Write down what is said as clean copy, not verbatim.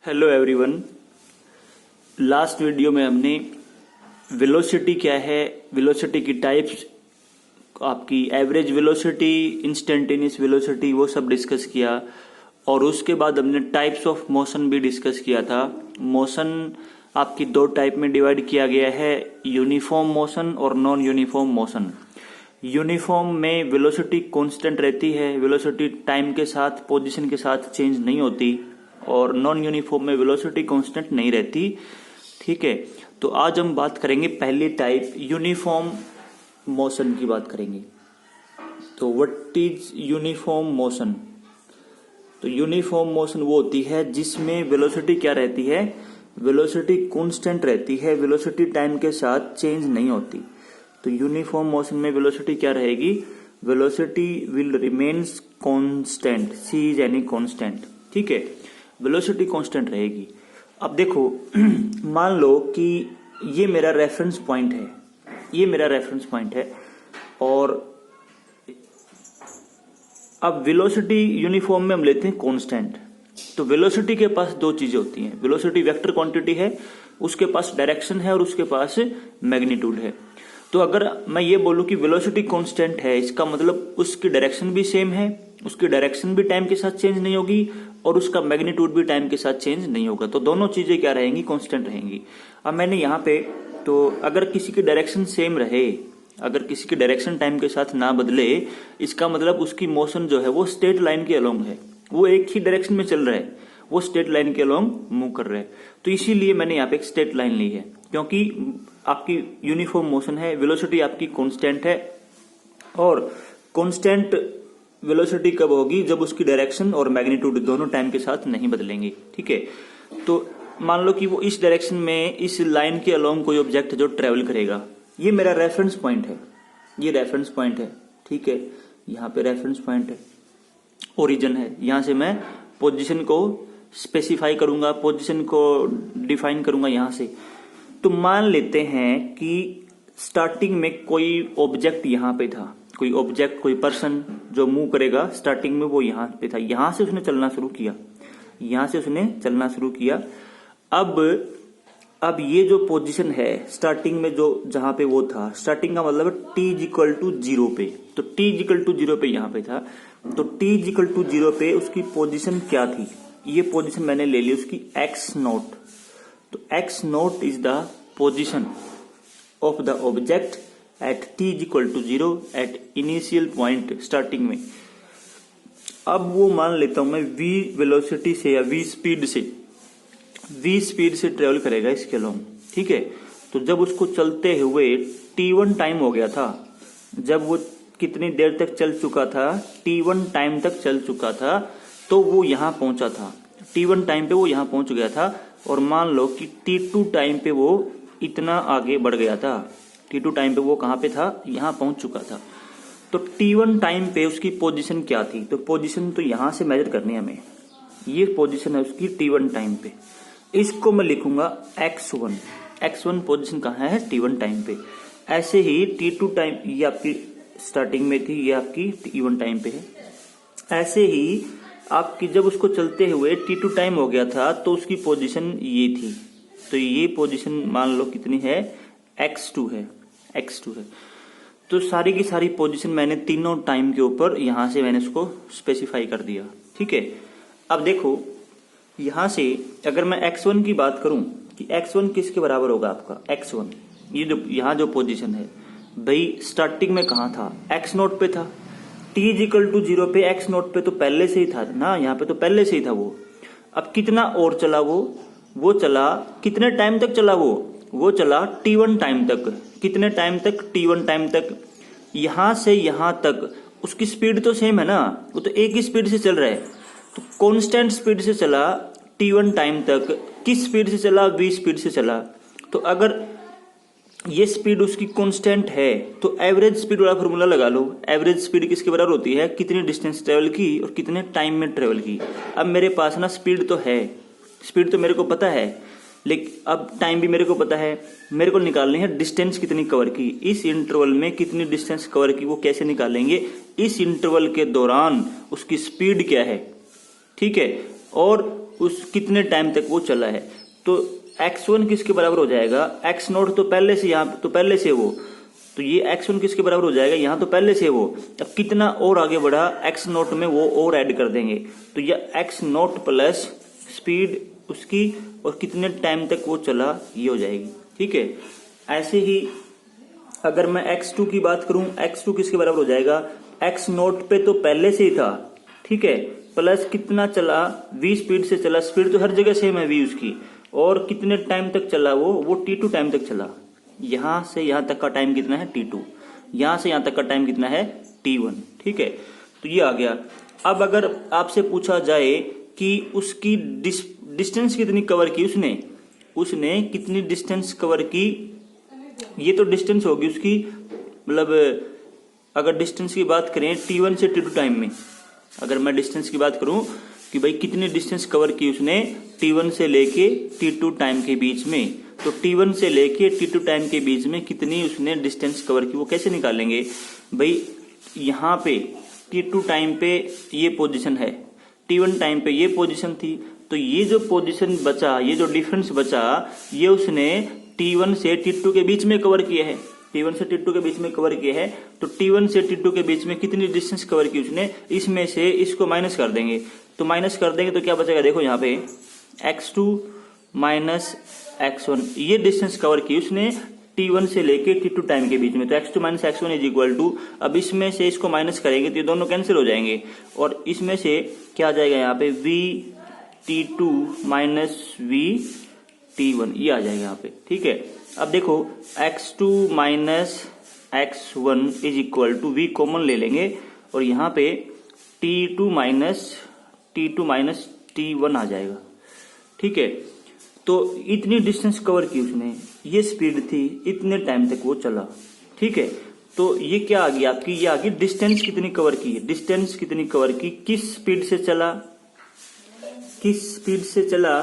Hello everyone. Last video में हमने velocity क्या है, वेलोसिटी की टाइप्स, आपकी एवरेज वेलोसिटी, इंस्टेंटेनियस वेलोसिटी, वो सब डिस्कस किया। और उसके बाद हमने टाइप्स ऑफ मोशन भी डिस्कस किया था। मोशन आपकी दो टाइप में डिवाइड किया गया है, यूनिफॉर्म मोशन और नॉन यूनिफॉर्म मोशन। यूनिफॉर्म में वेलोसिटी कांस्टेंट रहती है, वेलोसिटी टाइम के साथ, पोजीशन के साथ चेंज नहीं होती। और नॉन यूनिफॉर्म में वेलोसिटी कांस्टेंट नहीं रहती। ठीक है, तो आज हम बात करेंगे पहली टाइप यूनिफॉर्म मोशन की बात करेंगे। तो व्हाट इज यूनिफॉर्म मोशन? तो यूनिफॉर्म मोशन वो होती है जिसमें वेलोसिटी क्या रहती है, वेलोसिटी कांस्टेंट रहती है, वेलोसिटी टाइम के साथ चेंज नहीं होती। तो यूनिफॉर्म मोशन में वेलोसिटी क्या रहेगी, velocity will remains constant, c is any constant. ठीक है, वेलोसिटी कांस्टेंट रहेगी। अब देखो मान लो कि ये मेरा रेफरेंस पॉइंट है, ये मेरा रेफरेंस पॉइंट है, और अब वेलोसिटी यूनिफॉर्म में हम लेते हैं कांस्टेंट। तो वेलोसिटी के पास दो चीजें होती हैं, वेलोसिटी वेक्टर क्वांटिटी है, उसके पास डायरेक्शन है और उसके पास मैग्नीट्यूड है। तो अगर मैं ये बोलूं कि वेलोसिटी कांस्टेंट है, इसका मतलब उसकी डायरेक्शन भी सेम है, उसकी डायरेक्शन भी टाइम के साथ चेंज नहीं होगी और उसका मैग्नीट्यूड भी टाइम के साथ चेंज नहीं होगा। तो दोनों चीजें क्या रहेंगी, कांस्टेंट रहेंगी। अब मैंने यहाँ पे, तो अगर किसी की डायरेक्शन सेम रहे, अगर किसी की डायरेक्शन टाइम के साथ ना बदले, इसका मतलब उसकी मोशन जो है वो स्ट्रेट लाइन के अलोंग है, वो एक ही डायरेक्शन में चल रहा है, वो स्ट्रेट लाइन के अलोंग मूव कर रहा है। तो इसीलिए मैंने यहाँ पे एक स्ट्रेट लाइन ली है, क्योंकि आपकी यूनिफॉर्म मोशन है, वेलोसिटी आपकी कांस्टेंट है। और कांस्टेंट वेलोसिटी कब होगी, जब उसकी डायरेक्शन और मैग्नीट्यूड दोनों टाइम के साथ नहीं बदलेंगे। ठीक है, तो मान लो कि वो इस डायरेक्शन में, इस लाइन के अलोंग कोई ऑब्जेक्ट जो ट्रेवल करेगा, ये मेरा रेफरेंस पॉइंट है, ये रेफरेंस पॉइंट है। ठीक है, यहाँ पे रेफरेंस पॉइंट है, ओरिजिन है, यहां से मैं पोजीशन को स्पेसिफाई करूंगा, पोजीशन को डिफाइन करूंगा यहां से। तो मान लेते हैं कि स्टार्टिंग में कोई ऑब्जेक्ट यहां पे था, कोई ऑब्जेक्ट, कोई पर्सन जो मूव करेगा, स्टार्टिंग में वो यहां पे था, यहां से उसने चलना शुरू किया, यहां से उसने चलना शुरू किया। अब ये जो पोजीशन है स्टार्टिंग में, जो जहां पे वो था, स्टार्टिंग का मतलब t इज इक्वल टू 0 पे, तो t इज इक्वल टू 0 पे यहां पे था। तो t इज इक्वल टू 0 पे उसकी पोजीशन क्या थी, ये पोजीशन मैंने ले ली उसकी x नोट। तो x naught is the position of the object at t is equal to 0 at initial point starting में। अब वो मान लेता हूं मैं v वेलोसिटी से या v स्पीड से ट्रेवल करेगा इसके अलोंग। ठीक है, तो जब उसको चलते हुए t1 टाइम हो गया था, जब वो कितनी देर तक चल चुका था, t1 टाइम तक चल चुका था, तो वो यहां पहुंचा था, t1 टाइम पे वो यहां पहुंच गया था। और मान लो कि t2 टाइम पे वो इतना आगे बढ़ गया था, t2 टाइम पे वो कहां पे था, यहां पहुंच चुका था। तो t1 टाइम पे उसकी पोजीशन क्या थी, तो पोजीशन तो यहां से मेजर करनी है हमें, ये पोजीशन है उसकी t1 टाइम पे, इसको मैं लिखूंगा x1। x1 पोजीशन कहाँ है, t1 टाइम पे। ऐसे ही t2 टाइम, ये आपकी स्टार्टिंग में थी, ये आपकी t1 टाइम पे है। ऐसे ही आपकी जब उसको चलते हुए t2 टाइम हो गया था, तो उसकी पोजीशन ये थी, तो ये पोजीशन मान लो कितनी है, x2 है, x2 है। तो सारी की सारी पोजीशन मैंने तीनों टाइम के ऊपर यहां से मैंने उसको स्पेसिफाई कर दिया। ठीक है, अब देखो यहां से अगर मैं x1 की बात करूं कि x1 किसके बराबर होगा आपका, x1 ये जो यहां जो पोजीशन है भाई, स्टार्टिंग में कहां था, x नोट पे था, t इज इक्वल टू 0 पे x नोट पे तो पहले से ही था ना, यहाँ पे तो पहले से ही था वो। अब कितना और चला वो चला कितने टाइम तक चला, वो चला t1 टाइम तक। कितने टाइम तक, t1 टाइम तक। यहां से यहां तक उसकी स्पीड तो सेम है ना, वो तो एक ही स्पीड से चल रहा है, तो कांस्टेंट स्पीड से चला t1 टाइम तक। किस स्पीड से चला, v स्पीड से चला। तो अगर ये स्पीड उसकी कांस्टेंट है, तो एवरेज स्पीड वाला फॉर्मूला लगा लो। एवरेज स्पीड किसके बराबर होती है, कितनी डिस्टेंस ट्रेवल की और कितने टाइम में ट्रेवल की। अब मेरे पास ना स्पीड तो है, स्पीड तो मेरे को पता है, लेकिन अब टाइम भी मेरे को पता है, मेरे को निकालनी है डिस्टेंस कितनी कवर की, इस इंटरवल में कितनी डिस्टेंस कवर की, वो कैसे निकालेंगे, इस इंटरवल के दौरान उसकी स्पीड क्या है। ठीक है, और उस कितने टाइम तक वो चला है। तो x1 किसके बराबर हो जाएगा, x नॉट तो पहले से यहाँ तो पहले से वो, तो ये x1 किसके बराबर हो जाएगा, यहाँ तो पहले से वो, अब कितना और आगे बढ़ा x नॉट में वो और ऐड कर देंगे, तो यह x नॉट प्लस स्पीड उसकी और कितने टाइम तक वो चला ये हो जाएगी। ठीक है, ऐसे ही अगर मैं x2 की बात करूं, x2 किसके बराबर हो जाएगा, x नॉट पे तो पहले से ही था, ठीक है, प्लस कितना चला v स्पीड से चला, स्पीड तो हर जगह सेम है v उसकी, और कितने टाइम तक चला वो t2 टाइम तक चला। यहां से यहां तक का टाइम कितना है t2, यहां से यहां तक का टाइम कितना है t1। ठीक है, तो ये आ गया। अब अगर आपसे पूछा जाए कि उसकी डिस्टेंस कितनी कवर की उसने कितनी डिस्टेंस कवर की, ये तो डिस्टेंस होगी उसकी, मतलब अगर डिस्टेंस की बात करें t1 से t2 टाइम में, अगर मैं डिस्टेंस की बात करूं कि भाई कितनी डिस्टेंस कवर की उसने t1 से लेके t2 टाइम के बीच में, तो t1 से लेके t2 टाइम के बीच में कितनी उसने डिस्टेंस कवर की वो कैसे निकालेंगे भाई। यहाँ पे t2 टाइम पे ये पोजीशन है, t1 टाइम पे ये पोजीशन थी, तो ये जो पोजीशन बचा, ये जो डिफरेंस बचा, ये उसने t1 से t2 के बीच में कवर किया है, t1 से t2 के बीच में कवर किया है। तो t1 से t2 के बीच में कितनी डिस्टेंस कवर की उसने, इसमें से इसको माइनस कर देंगे, तो माइनस कर देंगे तो क्या बचेगा, देखो यहाँ पे x2 माइनस x1, ये डिस्टेंस कवर की उसने t1 से लेके t2 टाइम के बीच में, तो x2 माइनस x1 इज इक्वल टू, अब इसमें से इसको माइनस करेंगे तो ये दोनों कैंसिल हो जाएंगे, और इसमें से क्या आ जाएगा यहाँ पे v t2 minus v t1, ये आ जाएगा यहाँ पे। ठीक है, अब देखो x2 माइनस x1 is equal to v common ले लेंगे, और यहाँ पे t2 माइनस t1 आ जाएगा। ठीक है, तो इतनी डिस्टेंस कवर की उसने, ये स्पीड थी, इतने टाइम तक वो चला। ठीक है, तो ये क्या आ गई आपकी, ये आ गई डिस्टेंस कितनी कवर की है, डिस्टेंस कितनी कवर की, किस स्पीड से चला, किस स्पीड से चला